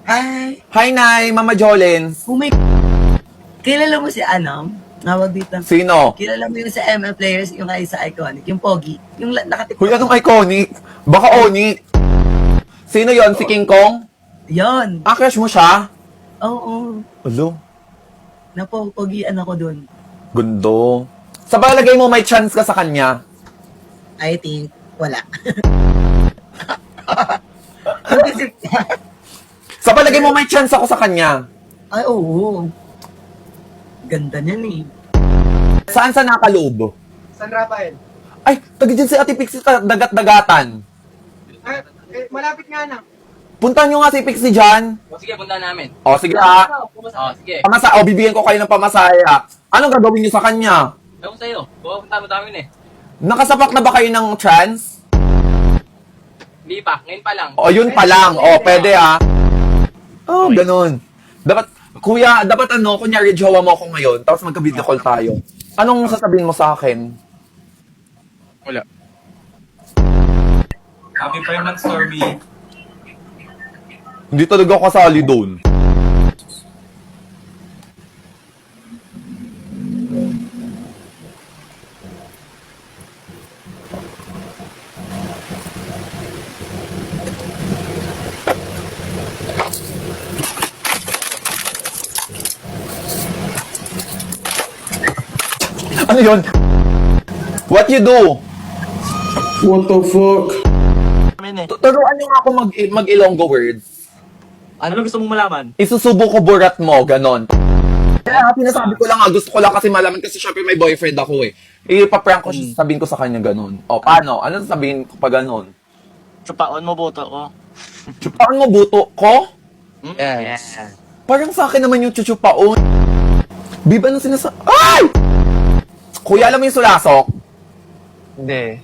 Ay, Hi, Nay! Mama Jolens! oh my... Kilala mo si Anam? Nawag dito. Sino? Kilala mo yung sa ML players, yung ay sa Iconic, yung Pogi. Yung nakatiktok. Huy, anong iconic? Baka Onic. Sino yon? Si King Kong? Yon. Ah, crush mo siya? Oo. Ulo. Napogian ako dun. Gundo. Sa palagay mo may chance ka sa kanya? I think, wala. Sa palagay mo may chance ako sa kanya? Ay, oo. Ganda niyan eh. Saan sa nakaloob? San Rafael. Ay, taga dyan si Ate Pixie sa dagat-dagatan. Ay, malapit nga na. Puntahan nyo nga si Pixie dyan. O sige, punta namin. O, sige ha. O sige. Bibigyan ko kayo ng pamasaya. Anong gagawin nyo sa kanya? Ewan sa'yo. Pupunta mo namin eh. Nakasapak na ba kayo ng chance? Hindi pa. Ngayon pa lang. O, yun pa lang. O, pwede ha. Oh, ganun. Dapat, kuya, dapat kunyari, jowa mo ako ngayon, tapos magka-video call tayo. Anong sasabihin mo sa akin? Wala. Happy 5 months, Stormy. Hindi talaga ako kasali doon. Ano yun? What you do? What the fuck? Turuan nyo nga ako mag-Ilonggo words. Ano gusto mong malaman? Isusubo ko burat mo, ganon. Kaya pinasabi ko lang gusto ko lang kasi malaman kasi syempre may boyfriend ako eh. Ipaprank ko siya, sabihin ko sa kanya ganon. O, paano? Ano sabihin ko pa ganon? Chupaon mo boto ko. Chupaon mo buto ko? Yes. Parang sa akin naman yung chuchupaon. Biba nang Ay! Kuya, alam mo yung sulasok? Hindi.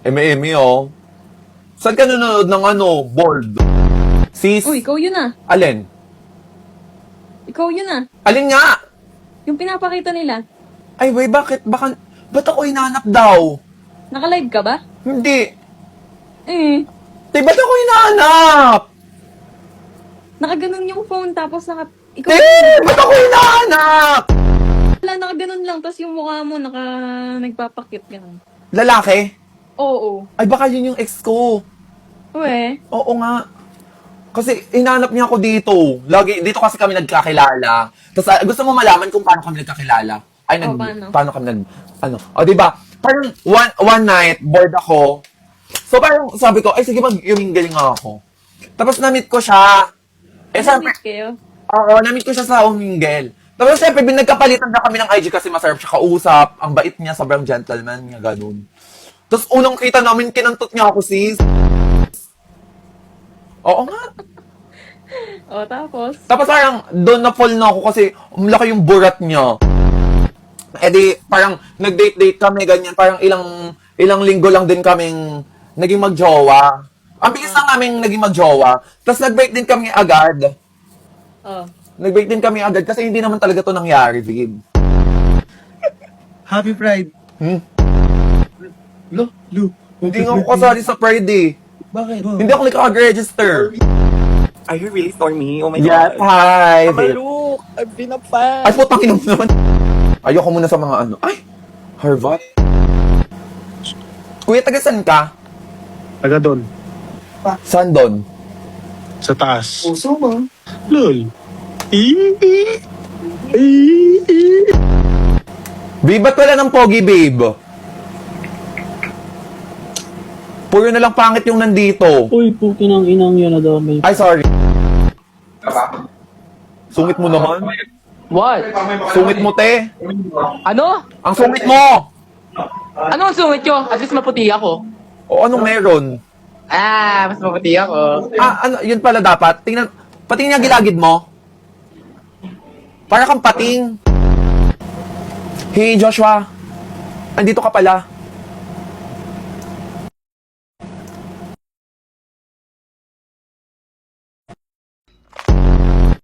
Eme-eme oh. Saan ka nanonood ng board? Sis? Uy, ikaw yun ah. Alin? Ikaw yun ah. Alin nga? Yung pinapakita nila. Ay, wey, bakit? Ba't ako hinahanap daw? Naka-live ka ba? Hindi. Eh, Tay, ba't ako hinahanap? nakaganon yung phone tapos ikaw Ba't ako hinahanap? wala, nakaganon lang tapos yung mukha mo nagpapakit ganun. Lalaki? Oo. Ay, baka yun yung ex ko. Uwe. Oo nga. Kasi hinahanap niya ako dito. Dito kasi kami nagkakilala. Tapos gusto mo malaman kung paano kami nagkakilala? Ay, paano kami O, diba? Parang one night, bored ako. So, parang sabi ko, ay, sige, mag-yumingle nga ako. Tapos, na-meet ko siya. Meet kayo? Oo, na-meet ko siya sa umingle. Tapos, syempre, nagkapalitan na kami ng IG kasi masarap siya kausap. Ang bait niya, sobrang gentleman niya, ganun. Tapos, unang kita namin, kinantot niya ako, sis. Oo nga. O, tapos? Tapos parang doon na fall na ako kasi umlaki yung burat niya. Eh di parang nag-date kami ganyan, parang ilang linggo lang din kaming naging magjowa. Ang bilis lang namin naging magjowa. Tapos nag-break din kami agad. Oh. Nag-break din kami agad kasi hindi naman talaga to nangyari, babe. Happy Pride. Lu. Hindi nga ako kasali sa Pride eh. Bakit? Hindi ako nakaka-register. Are you really Stormy? Oh my Yes, God. hi. Look, I've been a fan. Ay, putang ina mo naman. Ayoko muna sa mga Ay, Harvard. Kuya, taga saan ka? Taga doon. Saan doon? Sa taas. Puso mo. Lol. Babe, ba't wala ng pogi, babe? Puro na lang pangit yung nandito. Uy, puto ng inang yan, nadamay. Ay, sorry. Sungit mo naman. What? Sungit mo, te. Ano? Ang sungit mo! Ano ang sungit nyo? At least maputi ako. O, anong meron? Mas maputi ako. Yun pala dapat. Patingin niya gilagid mo. Para kang pating. Hey, Joshua. Andito ka pala.